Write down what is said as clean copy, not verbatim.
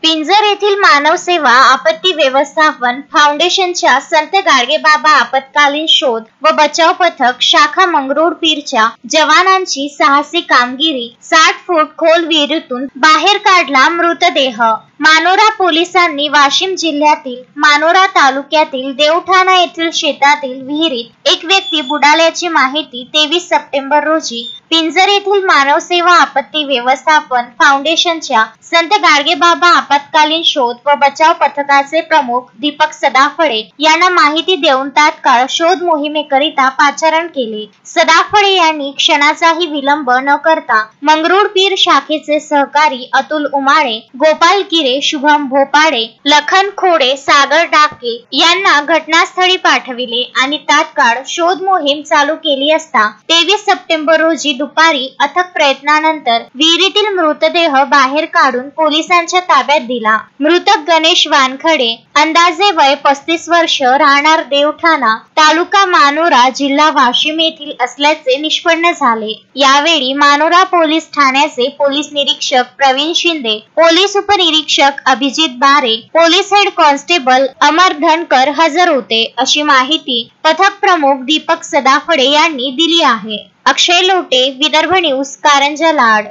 पिंजर येथील मानव सेवा आपत्ती व्यवस्थापन फाउंडेशनच्या संत गाडगेबाबा आपत्कालीन शोध व बचाव पथक शाखा मंगरुळपीरच्या जवानांची साहसी कामगिरी. 60 फूट खोल विहिरीतून बाहेर काढला मृतदेह. मानोरा पोलिसांनी वाशिम जिल्ह्यातील मानोरा तालुक्यातील देवठाणा येथील शेतातील विहिरीत एक व्यक्ती बुडाल्याची माहिती 23 सप्टेंबर रोजी पिंजर येथील मानव सेवा आपत्ती व्यवस्थापन फाउंडेशनच्या संत गाडगेबाबा आपत्कालीन शोध व बचाव पथकाचे प्रमुख दीपक सदाफळे यांना माहिती देऊन तात्काळ शोध मोहिमेकरिता पाचारण केले. सदाफळे यांनी क्षणाचाही विलंब न करता मंगरुळपीर शाखेचे सहकारी अतुल उमाळे, गोपाल किरे, शुभम भोपाडे, लखन खोडे, सागर डाके यांना घटनास्थळी पाठविले आणि तात्काळ शोध मोहीम चालू केली असता 23 सप्टेंबर रोजी दुपारी अथक प्रयत्नानंतर विहिरीतील मृतदेह बाहेर काढून पोलिसांच्या ताब्यात दिला. मृतक गणेश वानखडे, अंदाजे वय 35 वर्ष, राहणार देवठाणा, तालुका मानोरा, जिल्हा वाशिम येथील असल्याचे निष्पन्न झाले. यावेळी मानोरा पोलीस ठाण्याचे पोलीस निरीक्षक प्रवीण शिंदे, पोलीस उपनिरीक्षक अभिजित बारे, पोलीस हेड कॉन्स्टेबल अमर धनकर हजर होते, अशी माहिती पथक प्रमुख दीपक सदाफळे यांनी दिली आहे. अक्षय लोटे, विदर्भ न्यूज, कारंजा लाड.